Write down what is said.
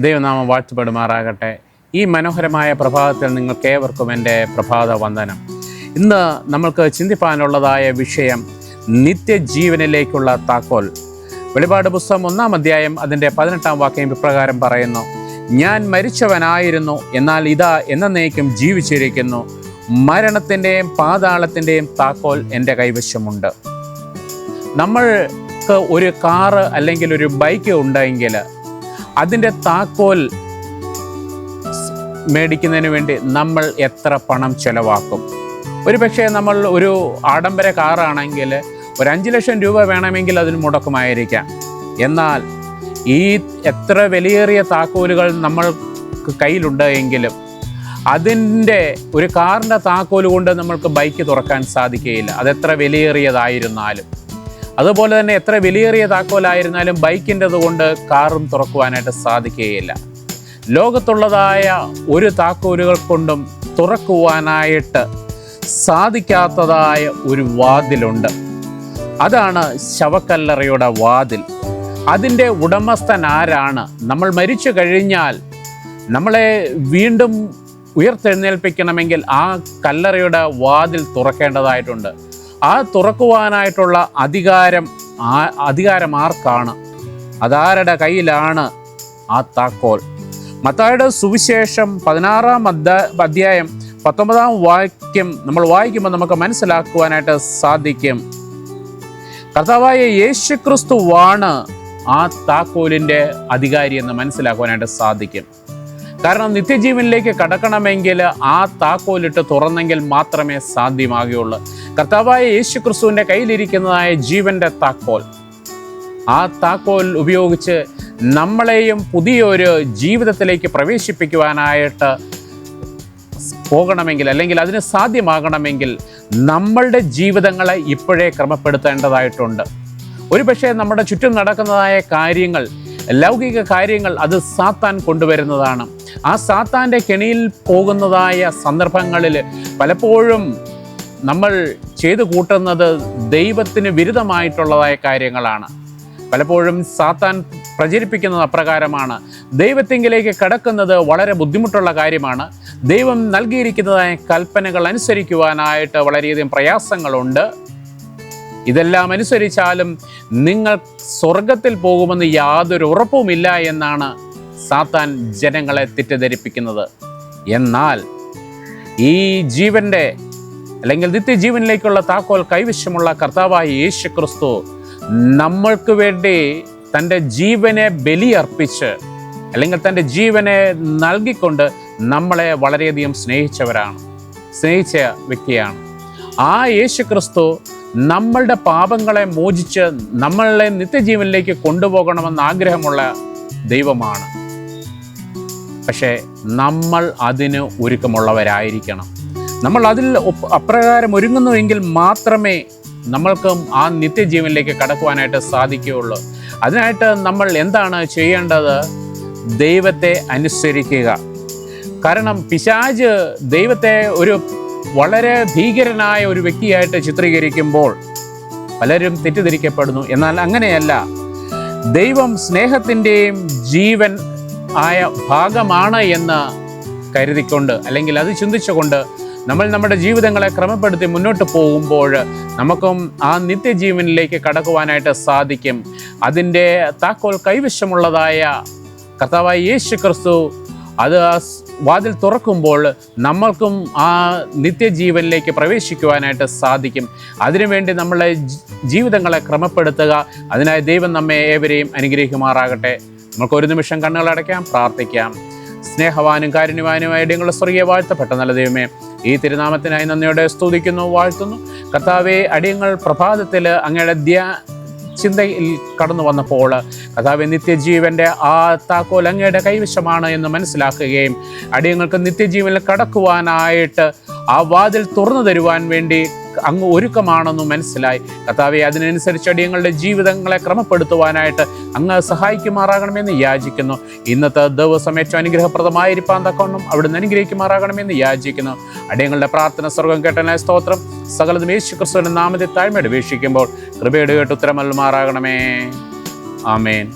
ദൈവനാമം വാഴ്ത്തപ്പെടുമാറാകട്ടെ. ഈ മനോഹരമായ പ്രഭാതത്തിൽ നിങ്ങൾക്കേവർക്കും എൻ്റെ പ്രഭാത വന്ദനം. ഇന്ന് നമ്മൾക്ക് ചിന്തിപ്പാനുള്ളതായ വിഷയം നിത്യജീവനിലേക്കുള്ള താക്കോൽ. വെളിപാട് പുസ്തകം 1-ാം അധ്യായം അതിൻ്റെ 18-ാം വാക്യം ഇപ്രകാരം പറയുന്നു: ഞാൻ മരിച്ചവനായിരുന്നു, എന്നാൽ ഇതാ എന്നേക്കും ജീവിച്ചിരിക്കുന്നു. മരണത്തിൻ്റെയും പാതാളത്തിൻ്റെയും താക്കോൽ എൻ്റെ കൈവശമുണ്ട്. നമ്മൾക്ക് ഒരു കാറ് അല്ലെങ്കിൽ ഒരു ബൈക്ക് ഉണ്ടെങ്കിൽ അതിൻ്റെ താക്കോൽ മേടിക്കുന്നതിന് വേണ്ടി നമ്മൾ എത്ര പണം ചെലവാക്കും? ഒരു പക്ഷേ നമ്മൾ ഒരു ആഡംബര കാറാണെങ്കിൽ ഒരു 5 ലക്ഷം രൂപ വേണമെങ്കിൽ അതിന് മുടക്കുമായിരിക്കാം. എന്നാൽ ഈ എത്ര വിലയേറിയ താക്കോലുകൾ നമ്മൾ കയ്യിലുണ്ട് എങ്കിലും അതിൻ്റെ ഒരു കാറിൻ്റെ താക്കോൽ കൊണ്ട് നമ്മൾക്ക് ബൈക്ക് തുറക്കാൻ സാധിക്കുകയില്ല, അതെത്ര വിലയേറിയതായിരുന്നാലും. അതുപോലെ തന്നെ എത്ര വിലയേറിയ താക്കോലായിരുന്നാലും ബൈക്കിൻ്റെത് കൊണ്ട് കാറും തുറക്കുവാനായിട്ട് സാധിക്കുകയില്ല. ലോകത്തുള്ളതായ ഒരു താക്കോലുകൾ കൊണ്ടും തുറക്കുവാനായിട്ട് സാധിക്കാത്തതായ ഒരു വാതിലുണ്ട്. അതാണ് ശവക്കല്ലറയുടെ വാതിൽ. അതിൻ്റെ ഉടമസ്ഥൻ ആരാണ്? നമ്മൾ മരിച്ചു കഴിഞ്ഞാൽ നമ്മളെ വീണ്ടും ഉയർത്തെഴുന്നേൽപ്പിക്കണമെങ്കിൽ ആ കല്ലറയുടെ വാതിൽ തുറക്കേണ്ടതായിട്ടുണ്ട്. ആ തുറക്കുവാനായിട്ടുള്ള അധികാരം ആർക്കാണ്? അതാരുടെ കയ്യിലാണ് ആ താക്കോൽ? മത്തായിയുടെ സുവിശേഷം 16-ാം അധ്യായം 19-ാം വാക്യം നമ്മൾ വായിക്കുമ്പോൾ നമുക്ക് മനസ്സിലാക്കുവാനായിട്ട് സാധിക്കും. കർത്താവായ യേശുക്രിസ്തുവാണ് ആ താക്കോലിൻ്റെ അധികാരി എന്ന് മനസ്സിലാക്കുവാനായിട്ട് സാധിക്കും. കാരണം നിത്യജീവനിലേക്ക് കടക്കണമെങ്കിൽ ആ താക്കോലിട്ട് തുറന്നെങ്കിൽ മാത്രമേ സാധ്യമാകുകയുള്ളൂ. കർത്താവായ യേശുക്രിസ്തുവിൻ്റെ കയ്യിലിരിക്കുന്നതായ ജീവൻ്റെ താക്കോൽ, ആ താക്കോൽ ഉപയോഗിച്ച് നമ്മളെയും പുതിയൊരു ജീവിതത്തിലേക്ക് പ്രവേശിപ്പിക്കുവാനായിട്ട് പോകണമെങ്കിൽ അല്ലെങ്കിൽ അതിന് സാധ്യമാകണമെങ്കിൽ നമ്മളുടെ ജീവിതങ്ങളെ ഇപ്പോഴേ ക്രമപ്പെടുത്തേണ്ടതായിട്ടുണ്ട്. ഒരുപക്ഷെ നമ്മുടെ ചുറ്റും നടക്കുന്നതായ കാര്യങ്ങൾ, ലൗകിക കാര്യങ്ങൾ, അത് സാത്താൻ കൊണ്ടുവരുന്നതാണ്. ആ സാത്താൻ്റെ കെണിയിൽ പോകുന്നതായ സന്ദർഭങ്ങളിൽ പലപ്പോഴും നമ്മൾ ചെയ്തു കൂട്ടുന്നത് ദൈവത്തിന് വിരുദ്ധമായിട്ടുള്ളതായ കാര്യങ്ങളാണ്. പലപ്പോഴും സാത്താൻ പ്രചരിപ്പിക്കുന്നത് അപ്രകാരമാണ്. ദൈവത്തിങ്കിലേക്ക് കടക്കുന്നത് വളരെ ബുദ്ധിമുട്ടുള്ള കാര്യമാണ്. ദൈവം നൽകിയിരിക്കുന്നതായ കൽപ്പനകൾ അനുസരിക്കുവാനായിട്ട് വളരെയധികം പ്രയാസങ്ങളുണ്ട്. ഇതെല്ലാം അനുസരിച്ചാലും നിങ്ങൾ സ്വർഗത്തിൽ പോകുമെന്ന് യാതൊരു ഉറപ്പുമില്ല എന്നാണ് സാത്താൻ ജനങ്ങളെ തെറ്റിദ്ധരിപ്പിക്കുന്നത്. എന്നാൽ ഈ ജീവൻ്റെ അല്ലെങ്കിൽ നിത്യജീവനിലേക്കുള്ള താക്കോൽ കൈവശമുള്ള കർത്താവായ യേശുക്രിസ്തു നമ്മൾക്ക് വേണ്ടി തൻ്റെ ജീവനെ ബലിയർപ്പിച്ച് അല്ലെങ്കിൽ തൻ്റെ ജീവനെ നൽകിക്കൊണ്ട് നമ്മളെ വളരെയധികം സ്നേഹിച്ച വ്യക്തിയാണ്. ആ യേശുക്രിസ്തു നമ്മളുടെ പാപങ്ങളെ മോചിച്ച് നമ്മളെ നിത്യജീവനിലേക്ക് കൊണ്ടുപോകണമെന്ന് ആഗ്രഹമുള്ള ദൈവമാണ്. പക്ഷേ നമ്മൾ അതിന് ഒരുക്കമുള്ളവരായിരിക്കണം. നമ്മൾ അതിൽ അപ്രകാരം ഒരുങ്ങുന്നുവെങ്കിൽ മാത്രമേ നമ്മൾക്കും ആ നിത്യജീവനിലേക്ക് കടക്കുവാനായിട്ട് സാധിക്കുകയുള്ളൂ. അതിനായിട്ട് നമ്മൾ എന്താണ് ചെയ്യേണ്ടത്? ദൈവത്തെ അനുസരിക്കുക. കാരണം പിശാച് ദൈവത്തെ ഒരു വളരെ ഭീകരനായ ഒരു വ്യക്തിയായിട്ട് ചിത്രീകരിക്കുമ്പോൾ പലരും തെറ്റിദ്ധരിക്കപ്പെടുന്നു. എന്നാൽ അങ്ങനെയല്ല. ദൈവം സ്നേഹത്തിൻ്റെയും ജീവൻ ആയ ഭാഗമാണ് എന്ന് കരുതിക്കൊണ്ട് അല്ലെങ്കിൽ അത് ചിന്തിച്ചുകൊണ്ട് നമ്മൾ നമ്മുടെ ജീവിതങ്ങളെ ക്രമപ്പെടുത്തി മുന്നോട്ട് പോകുമ്പോൾ നമുക്കും ആ നിത്യജീവനിലേക്ക് കടക്കുവാനായിട്ട് സാധിക്കും. അതിൻ്റെ താക്കോൽ കൈവശമുള്ളതായ കർത്താവായ യേശുക്രിസ്തു അത് വാതിൽ തുറക്കുമ്പോൾ നമ്മൾക്കും ആ നിത്യജീവനിലേക്ക് പ്രവേശിക്കുവാനായിട്ട് സാധിക്കും. അതിനുവേണ്ടി നമ്മളെ ജീവിതങ്ങളെ ക്രമപ്പെടുത്തുക. അതിനായി ദൈവം നമ്മെ ഏവരെയും അനുഗ്രഹിക്കുമാറാകട്ടെ. നമുക്കൊരു നിമിഷം കണ്ണുകളടയ്ക്കാം, പ്രാർത്ഥിക്കാം. സ്നേഹവാനും കാരുണ്യവാനുമായ ഞങ്ങളുടെ സ്വർഗീയ വാഴ്ത്തപ്പെട്ട നല്ല ദൈവമേ, ഈ തിരുനാമത്തിനായി നന്ദിയോടെ സ്തുതിക്കുന്നു, വാഴ്ത്തുന്നു. കർത്താവെ, അടിയങ്ങൾ പ്രഭാതത്തിൽ അങ്ങയുടെ ചിന്തയിൽ കടന്നു വന്നപ്പോൾ കർത്താവെ, നിത്യജീവൻ്റെ ആ താക്കോൽ അങ്ങയുടെ കൈവശമാണ് എന്ന് മനസ്സിലാക്കുകയും അടിയങ്ങൾക്ക് നിത്യജീവനിൽ കടക്കുവാനായിട്ട് ആ വാതിൽ തുറന്നു തരുവാൻ വേണ്ടി അങ്ങ് ഒരുക്കമാണെന്ന് മനസ്സിലായി. കർത്താവെ, അതിനനുസരിച്ച് അടിയങ്ങളുടെ ജീവിതങ്ങളെ ക്രമപ്പെടുത്തുവാനായിട്ട് അങ്ങ് സഹായിക്കുമാറാകണമെന്ന് യാചിക്കുന്നു. ഇന്നത്തെ ദിവസം ഏറ്റവും അനുഗ്രഹപ്രദമായിരിക്കാൻ തക്കവണ്ണം അവിടുന്ന് അനുഗ്രഹിക്കുമാറാകണമെന്ന് യാചിക്കുന്നു. അടിയങ്ങളുടെ പ്രാർത്ഥന സ്വർഗം കേട്ടനായ സ്തോത്രം. സകലതും യേശുക്രിസ്തുവിന്റെ നാമത്തിൽ താഴ്മയോടെ വീക്ഷിക്കുമ്പോൾ കൃപയുടെ കേട്ട് ഉത്തരം നൽകുമാറാകണമേ. ആമേൻ.